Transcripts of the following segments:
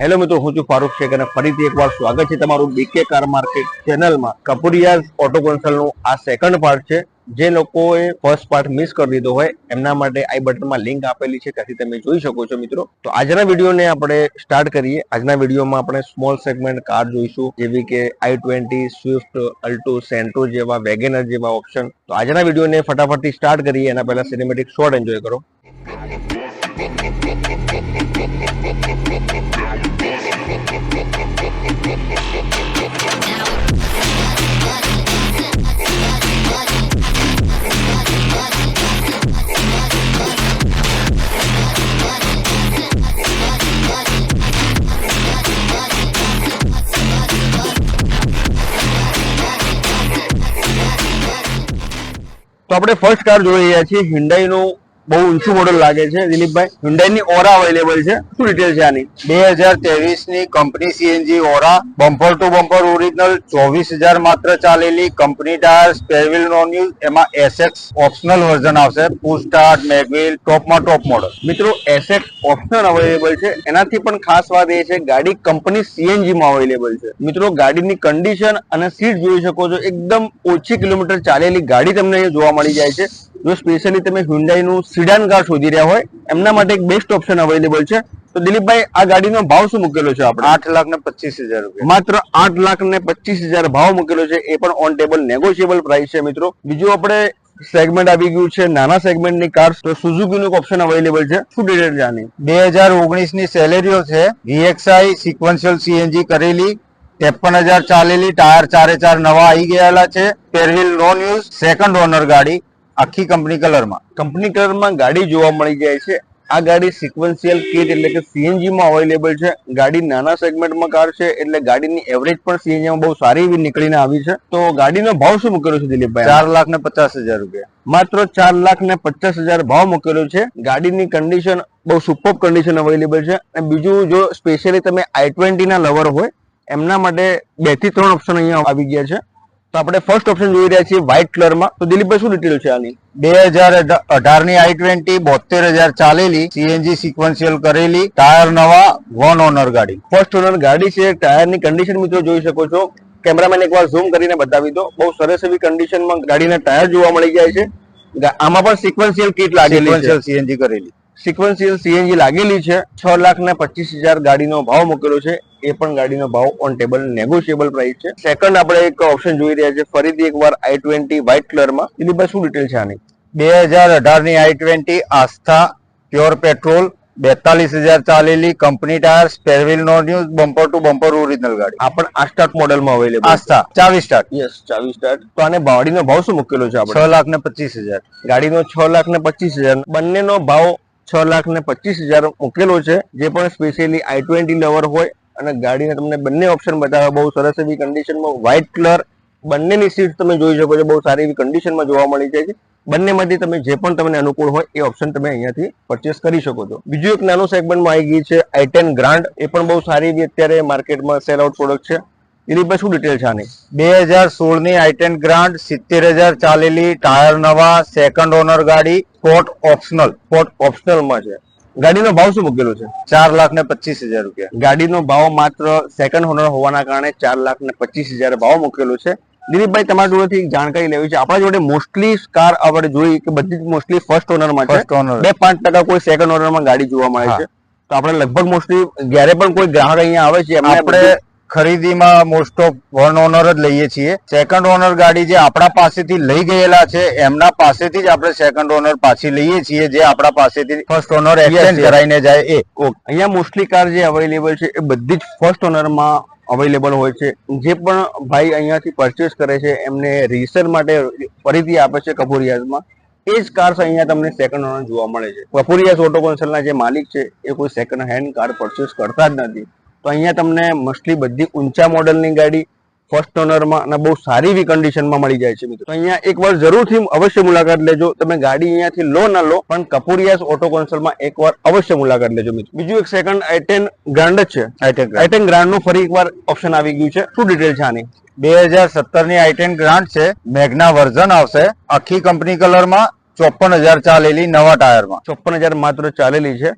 Hello મિત્રો, હું છું ફારૂક શેખ અને ફરીથી એકવાર સ્વાગત છે તમારું બીકે કાર માર્કેટ ચેનલમાં. કપુરિયાઝ ઓટો કન્સલ્ટનું આ સેકન્ડ પાર્ટ છે. જે લોકોએ ફર્સ્ટ પાર્ટ મિસ કરી દીધો હોય એમના માટે આઈ બટનમાં લિંક આપેલી છે, ત્યાંથી તમે જોઈ શકો છો મિત્રો. તો આજના વિડીયોને આપણે સ્ટાર્ટ કરીએ. આજના વિડીયોમાં આપણે સ્મોલ સેગમેન્ટ કાર જોઈશું, જેવી કે i20, સ્વિફ્ટ, અલ્ટો, સેન્ટ્રો જેવા, વેગેનર જેવા ઓપ્શન. તો આજના વિડીયોને ફટાફટથી સ્ટાર્ટ કરીએ. એના પહેલા સિનેમેટિક શોટ એન્જોય કરો. તો આપણે ફર્સ્ટ કાર જોઈ રહ્યા છીએ. Hyundai નું બહુ ઊંચું મોડલ લાગે છે દિલીપભાઈ. Hyundai ની ઓરા અવેલેબલ છે. શું ડિટેલ છે આની? 2023 ની company CNG Aura, bumper to bumper original, 24,000 માત્ર ચાલેલી, company tyre, spare wheel non use, એમાં એસએક્સ ઓપ્શનલ વર્ઝન આવશે. પુશ સ્ટાર્ટ, મેગવ્હીલ, ટોપમાં ટોપ મોડલ. મિત્રો એસએક્સ ઓપ્શનલ અવેલેબલ છે. એનાથી પણ ખાસ વાત એ છે ગાડી કંપની સીએનજી માં અવેલેબલ છે. મિત્રો ગાડીની કન્ડિશન અને સીટ જોઈ શકો છો, એકદમ ઓછી કિલોમીટર ચાલેલી ગાડી તમને અહીંયા જોવા મળી જાય છે. જો સ્પેશિયલી તમે Hyundai નું સિડાન કાર શોધી રહ્યા હોય એમના માટે એક બેસ્ટ ઓપ્શન અવેલેબલ છે. તો દિલીપભાઈ, આ ગાડીનો ભાવ શું મૂકેલો છે આપણે? 8,25,000 રૂપિયા. માત્ર 8,25,000 ભાવ મૂકેલો છે. એ પણ ઓન ટેબલ નેગોશિયેબલ પ્રાઇસ છે મિત્રો. બીજું આપણે સેગમેન્ટ આવી ગયું છે નાના સેગમેન્ટની કાર. તો સુઝુકી નું ઓપ્શન અવેલેબલ છે. શું ડિટેલ છે આની? 2019 ની સેલેરીઓ છે. VXI સિક્વન્શિયલ સીએનજી કરેલી, 53,000 ચાલેલી, ટાયર 4 નવા આવી ગયેલા છે. Spare wheel non use, second owner ગાડી, આખી કંપની કલરમાં. કંપની કલરમાં ગાડી જોવા મળી જાય છે. આ ગાડી સિક્વન્શિયલ કિટ એટલે કે સીએનજી માં અવેલેબલ છે. ગાડી નાના સેગમેન્ટમાં કાર છે એટલે ગાડીની એવરેજ પણ સીએનજી માં બહુ સારી એવી નીકળીને આવી છે. તો ગાડીનો ભાવ શું મૂકેલો છે દિલીપભાઈ? 4,50,000 રૂપિયા. માત્ર 4,50,000 ભાવ મૂકેલો છે. ગાડીની કન્ડિશન બહુ સુપર કન્ડિશન અવેલેબલ છે. અને બીજું, જો સ્પેશિયલી તમે i20 ના લવર હોય એમના માટે 2 થી 3 ઓપ્શન અહીંયા આવી ગયા છે. તો આપણે ફર્સ્ટ ઓપ્શન જોઈ રહ્યા છીએ વ્હાઇટ કલરમાં. તો દિલીપભાઈ, શું ડિટેલ છે આની? 2018 ની i20, 72,000 ચાલેલી, સીએનજી સિક્વન્શિયલ કરેલી, ટાયર નવા, વન ઓનર ગાડી. ફર્સ્ટ ઓનર ગાડી છે. ટાયરની કન્ડિશન મિત્રો જોઈ શકો છો. કેમેરામેન એકવાર ઝૂમ કરીને બતાવી દો. બહુ સરસ એવી કન્ડિશનમાં ગાડીના ટાયર જોવા મળી જાય છે. આમાં પણ સિક્વન્શિયલ કિટ લાગેલી છે. સીએનજી કરેલી, સિક્વન્શિયલ સીએનજી લાગેલી છે. 6,25,000 ગાડીનો ભાવ મૂકેલો છે. એ પણ ગાડીનો ભાવ ઓન ટેબલ નેગોશિયેબલ પ્રાઇસ છે. સેકન્ડ આપણે એક ઓપ્શન જોઈ રહ્યા છે ફરીથી એકવાર i20 વ્હાઇટ કલરમાં. દિલીપભાઈ, શું ડિટેલ છે આની? 2018 ની i20 આસ્થા પ્યોર પેટ્રોલ, 42,000 ચાલેલી, company tyre, spare wheel non use, bumper to bumper original ગાડી. આ પણ આ સ્ટાર્ટ મોડેલમાં અવેલેબલ. આસ્થા ચાવી સ્ટાર્ટ. યસ, ચાવી સ્ટાર્ટ. તો આને ગાડીનો ભાવ શું મૂકેલો છે આપણે? 6,25,000. ગાડીનો 6,25,000. બંનેનો ભાવ 6,25,000 મૂકેલો છે. જે પણ સ્પેશિયલી i20 લવર હોય અને ગાડીને તમને બંને ઓપ્શન બતાવે. બહુ સરસ એવી કન્ડિશનમાં વ્હાઇટ કલર. બંનેની સીટ તમે જોઈ શકો છો, બહુ સારી એવી કન્ડિશનમાં જોવા મળી જાય છે. બંનેમાંથી તમે જે પણ તમને અનુકૂળ હોય એ ઓપ્શન તમે અહીંયાથી પરચેસ કરી શકો છો. બીજું એક નાનું સેગમેન્ટમાં આવી ગઈ છે i10 ગ્રાન્ડ. એ પણ બહુ સારી એવી અત્યારે માર્કેટમાં સેલ આઉટ પ્રોડક્ટ છે. દિલીપભાઈ, શું ડિટેલ છે આની? 2016 ની i10 ગ્રાન્ડ, 70,000 ચાલેલી, ટાયર નવા, સેકન્ડ ઓનર ગાડી, સ્પોર્ટ ઓપ્શનલ. સ્પોર્ટ ઓપ્શનલમાં છે. ગાડીનો ભાવ શું મૂકેલો છે? 4,25,000 રૂપિયા. ગાડીનો ભાવ માત્ર સેકન્ડ ઓનર હોવાના કારણે 4,25,000 ભાવ મૂકેલો છે. દિલીપભાઈ, તમારી જોડેથી જાણકારી લેવી છે. આપણા જોડે મોસ્ટલી કાર આપણે જોઈ કે બધી જ મોસ્ટલી ફર્સ્ટ ઓનરમાં છે. 2-5% કોઈ સેકન્ડ ઓનરમાં ગાડી જોવા મળે છે. તો આપણે લગભગ મોસ્ટલી જ્યારે પણ કોઈ ગ્રાહક અહીંયા આવે છે એમને આપણે ખરીદીમાં મોસ્ટ ઓફ વન ઓનર જ લઈએ છીએ. સેકન્ડ ઓનર ગાડી જે આપણા પાસેથી લઈ ગયેલા છે એમના પાસેથી જ આપણે સેકન્ડ ઓનર પાછી લઈએ છીએ, જે આપણા પાસેથી ફર્સ્ટ ઓનર એક્સચેન્જ કરાઈને જાય એ. અહીંયા મોસ્ટલી કાર જે અવેલેબલ છે એ બધી જ ફર્સ્ટ ઓનરમાં અવેલેબલ હોય છે. જે પણ ભાઈ અહીંયાથી પરચેસ કરે છે એમને રીસેલ માટે ફરીથી આપે છે કપુરિયાઝમાં. એ જ કાર્સ અહીંયા તમને સેકન્ડ ઓનર જોવા મળે છે. કપુરિયાઝ ઓટો કન્સલ્ટના જે માલિક છે એ કોઈ સેકન્ડ હેન્ડ કાર પરચેસ કરતા જ નથી. તો અહીંયા તમને મોસ્ટલી બધી ઊંચા મોડલની ગાડી ફર્સ્ટ ઓનરમાં અને બહુ સારી એવી કન્ડિશનમાં મળી જાય છે મિત્રો. તો અહીંયા એકવાર જરૂરથી અવશ્ય મુલાકાત લેજો. તમે ગાડી અહીંયાથી લો ના લો પણ કપુરિયાઝ ઓટો કન્સલ્ટમાં એકવાર અવશ્ય મુલાકાત લેજો મિત્રો. બીજું એક સેકન્ડ i10 ગ્રાન્ડ જ છે. i10 ગ્રાન્ડ નું ફરી એકવાર ઓપ્શન આવી ગયું છે. શું ડિટેલ છે આની? 2017 ની i10 ગ્રાન્ડ છે. મેગ્ના વર્ઝન આવશે, આખી કંપની કલરમાં, 54,000 ચાલેલી, નવા ટાયરમાં. 54,000 માત્ર ચાલેલી છે.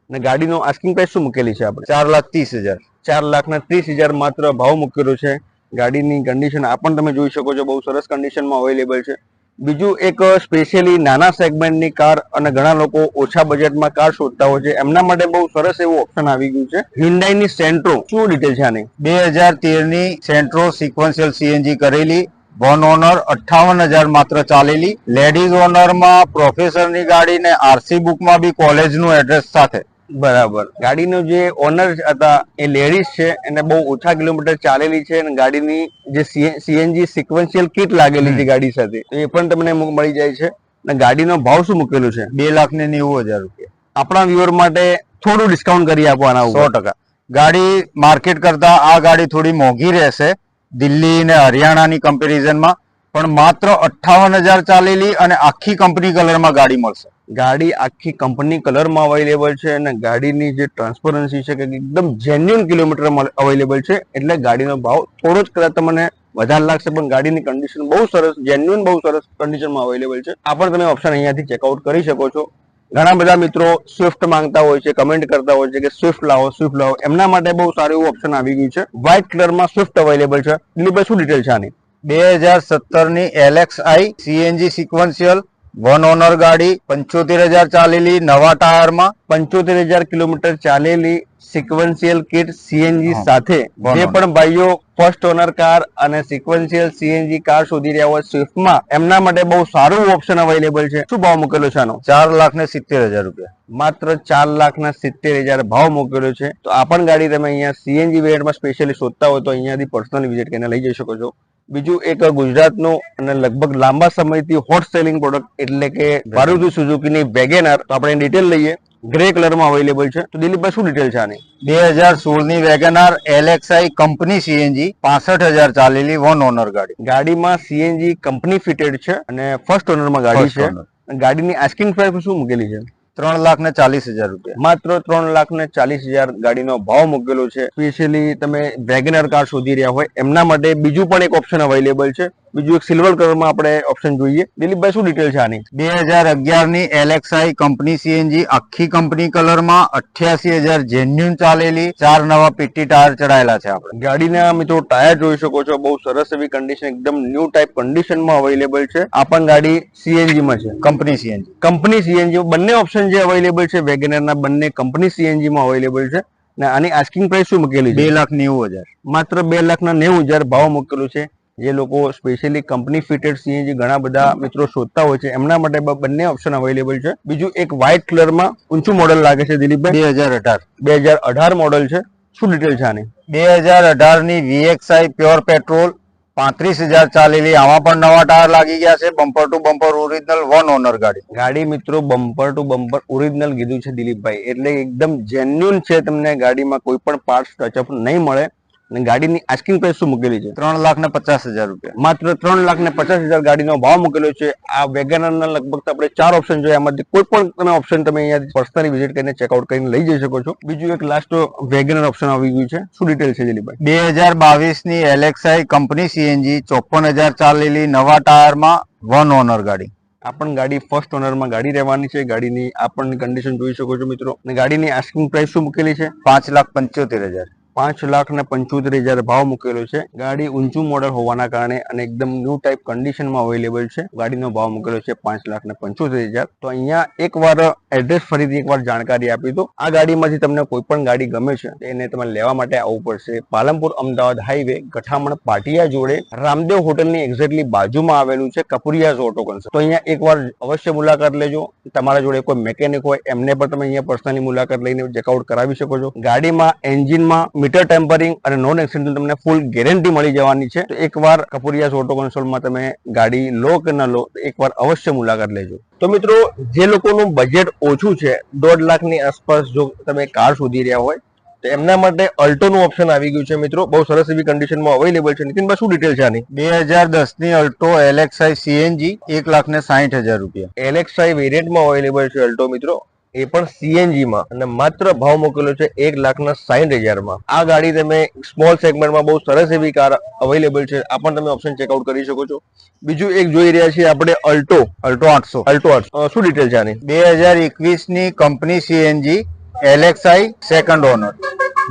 અને ગાડીનો આસ્કિંગ પ્રાઇસ શું મૂકેલી છે આપણે? 4,30,000. 4,30,000 માત્ર ભાવ મૂકેલો છે. ગાડીની કન્ડિશન આ પણ તમે જોઈ શકો છો, બહુ સરસ કન્ડિશનમાં અવેલેબલ છે. બીજું એક સ્પેશિયલી નાના સેગમેન્ટની કાર અને ઘણા લોકો ઓછા બજેટમાં કાર શોધતા હોય છે, એમના માટે બહુ સરસ એવું ઓપ્શન આવી ગયું છે. Hyundai સેન્ટ્રો, શું ડિટેલ છે આની? 2013 સેન્ટ્રો સિક્વન્શિયલ સીએનજી કરેલી, વન ઓનર, 58,000 માત્ર ચાલેલી. લેડીઝ ઓનરમાં પ્રોફેસરની ગાડી ને આરસી બુકમાં બી કોલેજનું એડ્રેસ સાથે. બરાબર. ગાડીનો જે ઓનર હતા એ લેડીઝ છે, એને બહુ ઓછા કિલોમીટર ચાલેલી છે અને ગાડીની જે સીએનજી સિક્વન્શિયલ કિટ લાગેલી છે ગાડી સાથે, તો એ પણ તમને મળી જાય છે. અને ગાડીનો ભાવ શું મૂકેલું છે? 2,90,000 રૂપિયા. આપણા વ્યુઅર માટે થોડું ડિસ્કાઉન્ટ કરી આપવાના 100%. ગાડી માર્કેટ કરતા આ ગાડી થોડી મોંઘી રહેશે દિલ્હી ને હરિયાણાની કમ્પેરિઝનમાં, પણ માત્ર 58,000 ચાલેલી અને આખી કંપની કલરમાં ગાડી મળશે. ગાડી આખી કંપની કલરમાં અવેલેબલ છે અને ગાડીની જે ટ્રાન્સપરન્સી છે કે એકદમ જેન્યુઅન કિલોમીટર અવેલેબલ છે, એટલે ગાડીનો ભાવ થોડો જ કદાચ તમને વધારે લાગશે, પણ ગાડીની કન્ડિશન બહુ સરસ, જેન્યુઅન બહુ સરસ કન્ડિશનમાં અવેલેબલ છે. આ પણ તમે ઓપ્શન અહીંયાથી ચેકઆઉટ કરી શકો છો. ઘણા બધા મિત્રો સ્વિફ્ટ માંગતા હોય છે, કમેન્ટ કરતા હોય છે કે સ્વિફ્ટ લાવો, સ્વિફ્ટ લાવો, એમના માટે બહુ સારું એવું ઓપ્શન આવી ગયું છે. વ્હાઇટ કલરમાં સ્વિફ્ટ અવેલેબલ છે. દિલીપભાઈ, શું ડિટેલ છે આની? 2017 LXi CNG sequential, one owner ગાડી, 75,000 ચાલેલી, નવા ટાયરમાં. 75,000 કિલોમીટર ચાલેલી, સિક્વન્શિયલ કિટ સીએનજી હા. સાથે. One જે owner. પણ ભાઈઓ ફર્સ્ટ ઓનર કાર અને સિક્વન્શિયલ સીએનજી કાર શોધી રહ્યા હોય સ્વિફ્ટમાં, એમના માટે બહુ સારું ઓપ્શન અવેલેબલ છે. શું ભાવ મૂકેલો છે આનો? 4,70,000 રૂપિયા. માત્ર 4,70,000 ભાવ મૂકેલો છે. તો આ પણ ગાડી તમે અહીંયા સીએનજી વેરિયન્ટમાં સ્પેશિયલી શોધતા હોય તો અહીંયાથી પર્સનલ વિઝિટ કરીને લઈ જઈ શકો છો. બીજું એક ગુજરાતનું અને લગભગ લાંબા સમયથી હોટ સેલિંગ પ્રોડક્ટ એટલે કે મારુતિ સુઝુકીની વેગેનાર, તો આપણે ડિટેલ લઈએ. ગ્રે કલરમાં અવેલેબલ છે. તો દિલીપભાઈ, શું ડિટેલ છે આની? 2016 વેગેનાર LXi કંપની સીએનજી, 65,000 ચાલેલી, વન ઓનર ગાડી. ગાડીમાં સીએનજી કંપની ફિટેડ છે અને ફર્સ્ટ ઓનરમાં ગાડી First છે. owner. ગાડીની આસ્કિંગ પ્રાઇસ શું મૂકેલી છે? 3,40,000 રૂપિયા. માત્ર 3,40,000 ગાડીનો ભાવ મૂકેલો છે. સ્પેશિયલી તમે વેગનર કાર શોધી રહ્યા હોય એમના માટે બીજું પણ એક ઓપ્શન અવેલેબલ છે. બીજું એક સિલ્વર કલરમાં આપણે ઓપ્શન જોઈએ. દિલીપભાઈ, શું ડિટેલ છે આની? 2011 ની LXi કંપની સીએનજી, આખી કંપની કલરમાં, 88,000 જેન્યુન ચાલેલી, 4 નવા પીટી ટાયર ચડાયેલા છે આપણે. ગાડીના મિત્રો ટાયર જોઈ શકો છો, બહુ સરસ એવી કન્ડિશન, એકદમ ન્યૂ ટાઈપ કન્ડિશનમાં અવેલેબલ છે. આ પણ ગાડી સીએનજી માં છે, કંપની સીએનજી. Company CNG. બંને ઓપ્શન જે અવેલેબલ છે વેગેનરના, બંને કંપની સીએનજી માં અવેલેબલ છે. અને આની આસ્કિંગ પ્રાઇસ શું મૂકેલી છે? 2,90,000. માત્ર 2,90,000 ભાવ મૂકેલું છે. જે લોકો સ્પેશિયલી કંપની ફિટેડ સીએનજી ઘણા બધા મિત્રો શોધતા હોય છે એમના માટે બંને ઓપ્શન અવેલેબલ છે. બીજું એક વ્હાઇટ કલરમાં ઊંચું મોડલ લાગે છે દિલીપભાઈ, 2018. 2018 મોડલ છે. શું ડિટેલ છે આની? 2018 ની VXi પ્યોર પેટ્રોલ, 35,000 ચાલેલી, આમાં પણ નવા ટાયર લાગી ગયા છે, bumper to bumper original, one owner ગાડી. ગાડી મિત્રો બમ્પર ટુ બમ્પર ઓરિજિનલ કીધું છે દિલીપભાઈ, એટલે એકદમ જેન્યુન છે. તમને ગાડીમાં કોઈ પણ પાર્ટ્સ ટચઅપ નહીં મળે. અને ગાડીની આસ્કિંગ પ્રાઇસ શું મૂકેલી છે? 3,50,000 રૂપિયા. માત્ર 3,50,000 ગાડીનો ભાવ મૂકેલો છે. આ વેગનરના લગભગ આપણે 4 ઓપ્શન જોઈએ, આમાંથી કોઈ પણ તમે ઓપ્શન તમે અહીંયા પર્સનલી વિઝિટ કરીને ચેકઆઉટ કરીને લઈ જઈ શકો છો. બીજું એક લાસ્ટ વેગનર ઓપ્શન આવી ગયું છે. શું ડિટેલ છે દિલીપભાઈ? 2022 ની LXi કંપની સીએનજી, 54,000 ચાલેલી, નવા ટાયરમાં, વન ઓનર ગાડી. આ પણ ગાડી ફર્સ્ટ ઓનરમાં ગાડી રહેવાની છે. ગાડીની આ પણ કન્ડિશન જોઈ શકો છો મિત્રો. અને ગાડીની આસ્કિંગ પ્રાઇસ શું મૂકેલી છે? 5,75,000. 5,75,000 ભાવ મૂકેલો છે. ગાડી ઊંચું મોડલ હોવાના કારણે અને એકદમ ન્યૂ ટાઈપ કન્ડિશનમાં અવેલેબલ છે. ગાડીનો ભાવ મૂકેલો છે 5,75,000. તો અહીંયા એકવાર એડ્રેસ ફરીથી એકવાર જાણકારી આપી દો. આ ગાડીમાંથી તમને કોઈ પણ ગાડી ગમે છે એને તમારે લેવા માટે આવવું પડશે પાલનપુર અમદાવાદ હાઈવે, ગઠામણ પાટિયા જોડે, રામદેવ હોટલની એક્ઝેક્ટલી બાજુમાં આવેલું છે કપુરિયાઝ ઓટો કન્સલ્ટ. તો અહીંયા એકવાર અવશ્ય મુલાકાત લેજો. તમારા જોડે કોઈ મેકેનિક હોય એમને પણ તમે અહીંયા પર્સનલી મુલાકાત લઈને ચેકઆઉટ કરાવી શકો છો. ગાડીમાં એન્જિનમાં મીટર ટેમ્પરિંગ અને નોન એક્સિડેન્ટલ તમને ફૂલ ગેરંટી મળી જવાની છે. તો એકવાર કપુરિયાઝ ઓટો કન્સોલમાં તમે ગાડી લો કે ન લો, એકવાર અવશ્ય મુલાકાત લેજો. તો મિત્રો, જે લોકોનું બજેટ ઓછું છે, 1.5 લાખની આસપાસ જો તમે કાર શોધી રહ્યા હોય તો એમના માટે અલ્ટોનું ઓપ્શન આવી ગયું છે મિત્રો. બહુ સરસ એવી કન્ડિશનમાં અવેલેબલ છે. નીતિનભાઈ, શું ડિટેલ છે આની? 2010 ની અલ્ટો LXi સીએનજી, 1,60,000 રૂપિયા. LXi વેરિયન્ટમાં અવેલેબલ છે અલ્ટો મિત્રો, એ પણ સીએનજી માં, અને માત્ર ભાવ મૂકેલો છે 1,60,000 માં. આ ગાડી તમે સ્મોલ સેગમેન્ટમાં બહુ સરસ એવી કાર અવેલેબલ છે. આ પણ તમે ઓપ્શન ચેકઆઉટ કરી શકો છો. બીજું એક જોઈ રહ્યા છીએ આપણે અલ્ટો 800. શું ડિટેલ છે આની? 2021 ની company CNG, LXi second owner.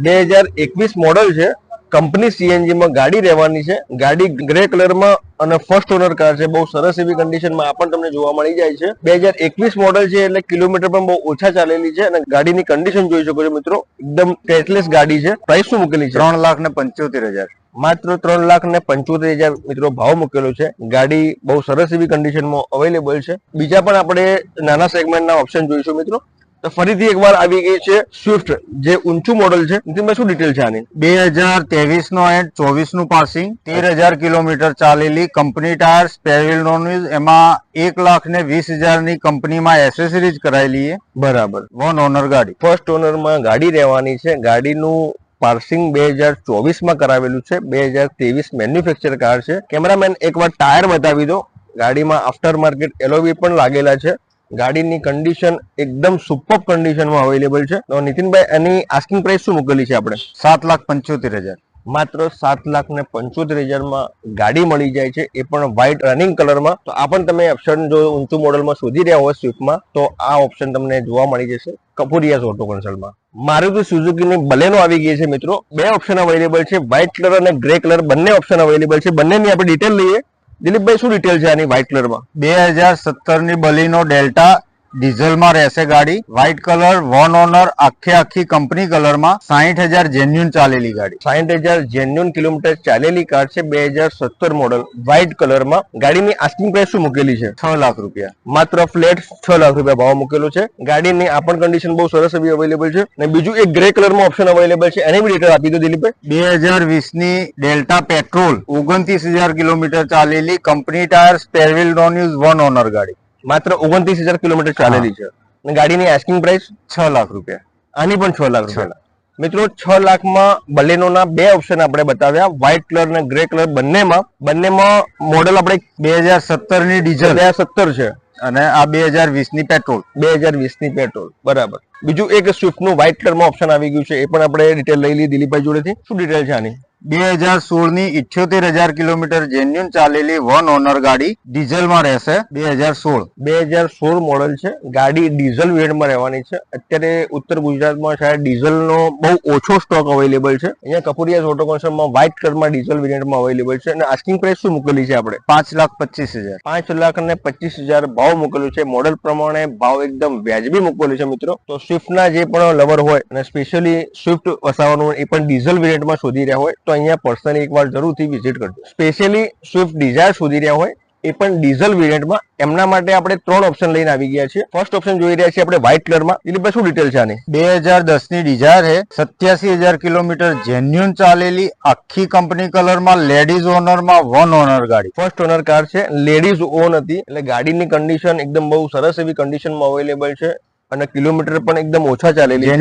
2021 model છે, કંપની સીએનજી માં ગાડી રહેવાની છે. ગાડી ગ્રે કલરમાં અને ફર્સ્ટ ઓનર કાર છે. બહુ સરસ એવી કન્ડિશનમાં આ પણ તમને જોવા મળી જાય છે. 2021 મોડલ છે એટલે કિલોમીટર પણ બહુ ઓછા ચાલેલી છે અને ગાડીની કન્ડિશન જોઈ શકો છો મિત્રો, એકદમ સ્ક્રેચલેસ ગાડી છે. પ્રાઇસ શું મૂકેલી છે? 3,75,000. માત્ર 3,75,000 મિત્રો ભાવ મૂકેલો છે. ગાડી બહુ સરસ એવી કન્ડિશનમાં અવેલેબલ છે. બીજા પણ આપણે નાના સેગમેન્ટના ઓપ્શન જોઈશું મિત્રો. તો ફરીથી એકવાર આવી ગઈ છે સ્વિફ્ટ, જે ઊંચું મોડલ છે. નીતિનભાઈ શું ડિટેલ છે આની? 2023 નો એન્ડ 24 નું પાસિંગ, 13,000 કિલોમીટર ચાલેલી, company tyre, spare wheel non use, એમાં 1,20,000 ની કંપનીમાં એસેસરીઝ કરાયેલી છે. બરાબર. વન ઓનર ગાડી. ફર્સ્ટ ઓનરમાં ગાડી રહેવાની છે. ગાડીનું પાર્સિંગ 2024 માં કરાવેલું છે. 2023 મેન્યુફેક્ચર કાર છે. કેમેરામેન એકવાર ટાયર બતાવી દો. ગાડીમાં આફ્ટર માર્કેટ એલોવી પણ લાગેલા છે. ગાડીની કન્ડિશન એકદમ સુપર કન્ડિશનમાં અવેલેબલ છે. તો નીતિનભાઈ એની આસ્કિંગ પ્રાઇસ શું મૂકેલી છે આપણે? 7,75,000. માત્ર 7,75,000 માં ગાડી મળી જાય છે, એ પણ વ્હાઇટ રનિંગ કલરમાં. તો આ પણ તમે ઓપ્શન જો ઊંચું મોડલમાં શોધી રહ્યા હોય સ્વિફ્ટમાં, તો આ ઓપ્શન તમને જોવા મળી જશે કપૂરિયાઝ ઓટો કન્સલ્ટમાં. મારુતિ સુઝુકીની બલેનો આવી ગઈ છે મિત્રો. બે ઓપ્શન અવેલેબલ છે, વ્હાઇટ કલર અને ગ્રે કલર બંને ઓપ્શન અવેલેબલ છે. બંનેની આપણે ડિટેલ લઈએ. દિલીપભાઈ શું ડિટેલ છે આની વ્હાઇટ કલરમાં? 2017 ની બલીનો ડેલ્ટા ડીઝલમાં રહેશે ગાડી. વ્હાઇટ કલર, વન ઓનર, આખી કંપની કલરમાં, 60,000 જેન્યુન ચાલેલી ગાડી. 60,000 જેન્યુન કિલોમીટર ચાલેલી કાર છે. 2017 મોડલ, વ્હાઇટ કલરમાં. ગાડીની આસ્કિંગ પ્રાઇસ શું મૂકેલી છે? 6 લાખ રૂપિયા. માત્ર ફ્લેટ 6 લાખ રૂપિયા ભાવ મૂકેલો છે. ગાડીની આ પણ કન્ડિશન બહુ સરસ એવી અવેલેબલ છે. અને બીજું એક ગ્રે કલરમાં ઓપ્શન અવેલેબલ છે, એની બી ડિટેલ આપી દો દિલીપભાઈ. 2020 ની ડેલ્ટા પેટ્રોલ, 29,000 કિલોમીટર ચાલેલી, company tyre, spare wheel non use, one owner ગાડી. માત્ર 29,000 કિલોમીટર ચાલેલી છે. અને ગાડીની આસ્કિંગ પ્રાઇસ 6 લાખ રૂપિયા. આની પણ 6 લાખ રૂપિયા. મિત્રો 6 લાખમાં બલેનોના બે ઓપ્શન આપણે બતાવ્યા, વ્હાઇટ કલર અને ગ્રે કલર બંનેમાં મોડલ આપણે 2017 ની ડીઝલ 2017 છે અને આ 2020 ની પેટ્રોલ. 2020 ની પેટ્રોલ. બરાબર. બીજું એક સ્વિફ્ટ નું વ્હાઇટ કલરમાં ઓપ્શન આવી ગયું છે, એ પણ આપણે ડિટેલ લઈ લઈએ દિલીપભાઈ જોડેથી. શું ડિટેલ છે આની? 2016 ની 78,000 કિલોમીટર જેન્યુન ચાલેલી, વન ઓનર ગાડી, ડીઝલમાં રહેશે. 2016 મોડલ છે. ગાડી ડીઝલ વેરિયન્ટમાં રહેવાની છે. અત્યારે ઉત્તર ગુજરાતમાં શાયદ ડીઝલનો બહુ ઓછો સ્ટોક અવેલેબલ છે. અહીંયા કપૂરિયાઝ ઓટો કન્સલ્ટમાં વ્હાઇટ કલરમાં ડીઝલ વેરિયન્ટમાં અવેલેબલ છે. અને આસ્કિંગ પ્રાઇસ શું મૂકેલી છે આપણે? 5,25,000. 5,25,000 ભાવ મૂકેલું છે. મોડલ પ્રમાણે ભાવ એકદમ વ્યાજબી મૂકેલું છે મિત્રો. તો સ્વિફ્ટના જે પણ લવર હોય અને સ્પેશિયલી સ્વિફ્ટ વસાવાનું એ પણ ડીઝલ વેરિયન્ટમાં શોધી રહ્યા હોય, તો અહીંયા પર્સનલી એકવાર જરૂરથી વિઝિટ કરજો. સ્પેશિયલી સ્વિફ્ટ ડિઝાયર શોધી રહ્યા હોય, એ પણ ડીઝલ વેરિયન્ટમાં, એમના માટે આપણે 3 ઓપ્શન લઈને આવી ગયા છીએ. ફર્સ્ટ ઓપ્શન જોઈ રહ્યા છીએ આપણે વ્હાઇટ કલરમાં. દિલીપભાઈ શું ડિટેલ છે આની? 2010 ની ડિઝાયર છે, 87,000 કિલોમીટર જેન્યુન ચાલેલી, આખી કંપની કલરમાં, લેડીઝ ઓનરમાં, વન ઓનર ગાડી. ફર્સ્ટ ઓનર કાર છે, લેડીઝ ઓન હતી, એટલે ગાડીની કન્ડિશન એકદમ બહુ સરસ એવી કન્ડિશનમાં અવેલેબલ છે. અને કિલોમીટર પણ એકદમ ઓછા ચાલેલી છે.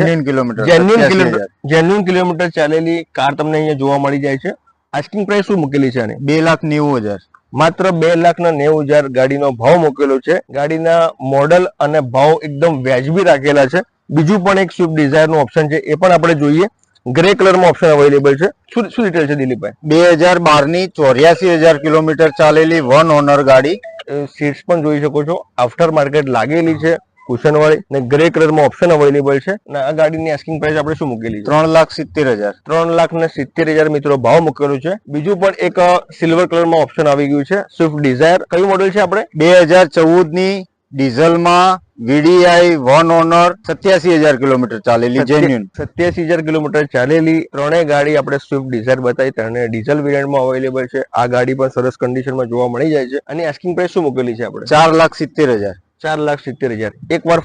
જેન્યુન કિલોમીટર ચાલેલી કાર તમને અહીંયા જોવા મળી જાય છે. આસ્કિંગ પ્રાઇસ શું મૂકેલી છે આની? 2,90,000. માત્ર 2,90,000 ગાડીનો ભાવ મૂકેલો છે. ગાડીના મોડલ અને ભાવ એકદમ વ્યાજબી રાખેલા છે. બીજું પણ એક સ્વિફ્ટ ડિઝાયર નું ઓપ્શન છે, એ પણ આપણે જોઈએ. ગ્રે કલરમાં ઓપ્શન અવેલેબલ છે. શું ડિટેલ છે દિલીપભાઈ? 2012 ની 84,000 કિલોમીટર ચાલેલી, વન ઓનર ગાડી. સીટ્સ પણ જોઈ શકો છો, આફ્ટર માર્કેટ લાગેલી છે, કુશન વાળી. ને ગ્રે કલરમાં ઓપ્શન અવેલેબલ છે. અને આ ગાડીની આસ્કિંગ પ્રાઇસ આપણે શું મૂકેલી? 3,70,000. 3,70,000 મિત્રો ભાવ મૂકેલો છે. બીજું પણ એક સિલ્વર કલરમાં ઓપ્શન આવી ગયું છે, સ્વિફ્ટ ડિઝાયર. કયું મોડલ છે આપણે? 2014 ની ડીઝલમાં, VDI, વન ઓનર, 87,000 કિલોમીટર ચાલેલી, જેન્યુન. 87,000 કિલોમીટર ચાલેલી ત્રણેય ગાડી આપણે સ્વિફ્ટ ડિઝાયર બતાવી, ત્રણે ડીઝલ વેરિયન્ટમાં અવેલેબલ છે. આ ગાડી પણ સરસ કન્ડિશનમાં જોવા મળી જાય છે. અને આસ્કિંગ પ્રાઇસ શું મૂકેલી છે આપણે? 4,70,000. 4,70,000. એકવાર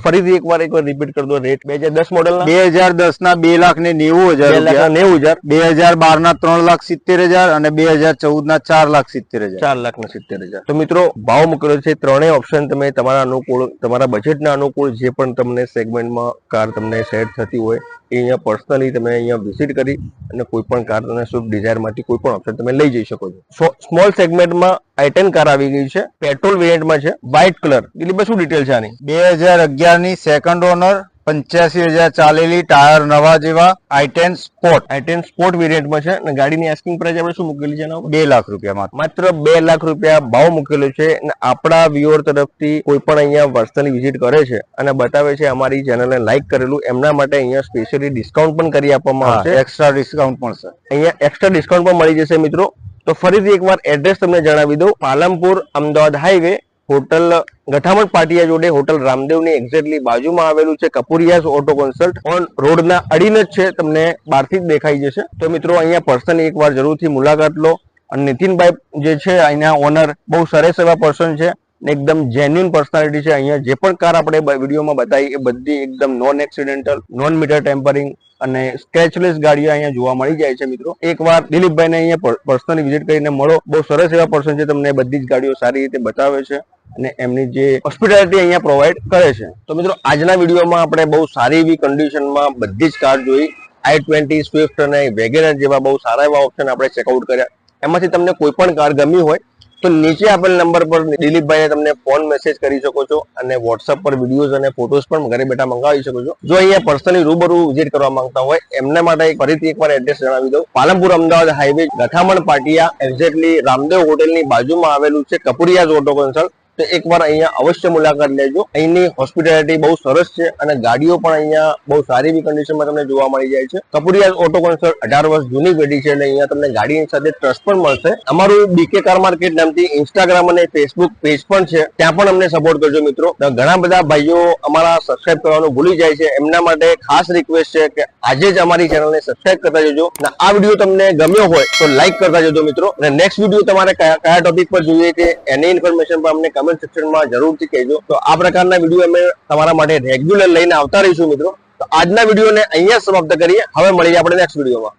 રિપીટ કરી દો રેટ. 2010 મોડલ 2010 ના 2,90,000. 2,90,000. 2012 ના 3,70,000 અને 2014 ના 4,70,000. 4,70,000. તો મિત્રો ભાવ મૂકેલો છે. ત્રણેય ઓપ્શન તમે તમારા અનુકૂળ, તમારા બજેટના અનુકૂળ જે પણ તમને સેગમેન્ટમાં કાર તમને સેટ થતી હોય, એ અહીંયા પર્સનલી તમે અહીંયા વિઝિટ કરી અને કોઈ પણ કાર તમે સ્વિફ્ટ ડિઝાયરમાંથી કોઈ પણ ઓપ્શન તમે લઈ જઈ શકો છો. સ્મોલ સેગમેન્ટમાં i10 કાર આવી ગઈ છે, પેટ્રોલ વેરિયન્ટમાં છે, વ્હાઇટ કલર. દિલીપભાઈ શું ડિટેલ છે આની? 2011 ની સેકન્ડ ઓનર, 85,000 ચાલેલી, ટાયર નવા જેવા, i10 સ્પોર્ટ, i10 સ્પોર્ટ વેરિયન્ટમાં છે અને ગાડીની આસ્કિંગ પ્રાઇસ આપણે શું મૂકેલી છે એના ઉપર? 2 લાખ રૂપિયામાં. માત્ર 2 લાખ રૂપિયા ભાવ મૂકેલો છે અને આપણા વ્યુઅર તરફથી કોઈ પણ અહીંયા પર્સનલી વિઝિટ કરે છે અને બતાવે છે અમારી ચેનલને લાઈક કરેલું, એમના માટે અહીંયા સ્પેશિયલી ડિસ્કાઉન્ટ પણ કરી આપવામાં આવશે. એક્સ્ટ્રા ડિસ્કાઉન્ટ પણ છે. અહીંયા એક્સ્ટ્રા ડિસ્કાઉન્ટ પણ મળી જશે મિત્રો. તો ફરીથી એકવાર એડ્રેસ તમને જણાવી દઉં. પાલનપુર અમદાવાદ હાઈવે, હોટલ ગઠામણ પાટિયા જોડે હોટલ રામદેવની એક્ઝેક્ટલી બાજુમાં આવેલું છે કપૂરિયાઝ ઓટો કન્સલ્ટ. ઓન રોડના અડીને જ છે, તમને બહારથી જ દેખાઈ જશે. તો મિત્રો અહીંયા પર્સનલી એકવાર જરૂરથી મુલાકાત લો. અને નીતિનભાઈ જે છે અહીંના ઓનર, બહુ સરસ એવા પર્સન છે, એકદમ જેન્યુઅન પર્સનાલિટી છે. અહીંયા જે પણ કાર આપણે વિડીયોમાં બતાવી એ બધી એકદમ non accidental, non meter tampering અને સ્ક્રેચલેસ ગાડીઓ અહીંયા જોવા મળી જાય છે મિત્રો. એકવાર દિલીપભાઈને અહીંયા પર્સનલી વિઝિટ કરીને મળો. બહુ સરસ એવા પર્સન છે, તમને બધી જ ગાડીઓ સારી રીતે બતાવે છે અને એમની જે હોસ્પિટાલિટી અહીંયા પ્રોવાઈડ કરે છે. તો મિત્રો આજના વિડીયોમાં આપણે બહુ સારી એવી કન્ડિશનમાં બધી જ કાર જોઈ. i20, સ્વિફ્ટ અને વેગેનર જેવા બહુ સારા એવા ઓપ્શન આપણે ચેકઆઉટ કર્યા. એમાંથી તમને કોઈ પણ કાર ગમી હોય તો નીચે આપેલ નંબર પર દિલીપભાઈને તમને ફોન મેસેજ કરી શકો છો અને વોટ્સઅપ પર વિડીયોઝ અને ફોટોઝ પણ ઘરે બેઠા મંગાવી શકો છો. જો અહીંયા પર્સનલી રૂબરૂ વિઝિટ કરવા માંગતા હોય એમના માટે ફરીથી એકવાર એડ્રેસ જણાવી દઉં. પાલનપુર અમદાવાદ હાઈવે, ગઠામણ પાટિયા, એક્ઝેક્ટલી રામદેવ હોટેલની બાજુમાં આવેલું છે કપૂરિયાઝ ઓટો કન્સલ્ટ. તો એકવાર અહીંયા અવશ્ય મુલાકાત લેજો. અહીંની હોસ્પિટાલિટી બહુ સરસ છે અને ગાડીઓ પણ અહીંયા બહુ સારી એવી કન્ડિશનમાં તમને જોવા મળી જાય છે. કપૂરિયાઝ ઓટો કન્સલ્ટ 18 વર્ષ જૂની પેઢી છે અને અહીંયા તમને ગાડીની સાથે ટ્રસ્ટ પણ મળશે. અમારું બીકે કાર માર્કેટ નામથી ઇન્સ્ટાગ્રામ અને ફેસબુક પેજ પણ છે, ત્યાં પણ અમને સપોર્ટ કરજો મિત્રો. ઘણા બધા ભાઈઓ અમારા સબસ્ક્રાઇબ કરવાનું ભૂલી જાય છે, એમના માટે ખાસ રિક્વેસ્ટ છે કે આજે જ અમારી ચેનલને સબસ્ક્રાઇબ કરતા જજો. અને આ વિડીયો તમને ગમ્યો હોય તો લાઈક કરતા જજો મિત્રો. અને નેક્સ્ટ વિડીયો તમારે કયા ટોપિક પર જોઈએ છે એની ઇન્ફોર્મેશન પર અમને કમેન્ટ સેક્શનમાં જરૂરથી કહેજો. તો આ પ્રકારના વિડીયો અમે તમારા માટે રેગ્યુલર લઈને આવતા રહીશું મિત્રો. તો આજના વિડીયોને અહીંયા સમાપ્ત કરીએ. હવે મળીએ આપણે નેક્સ્ટ વિડીયોમાં.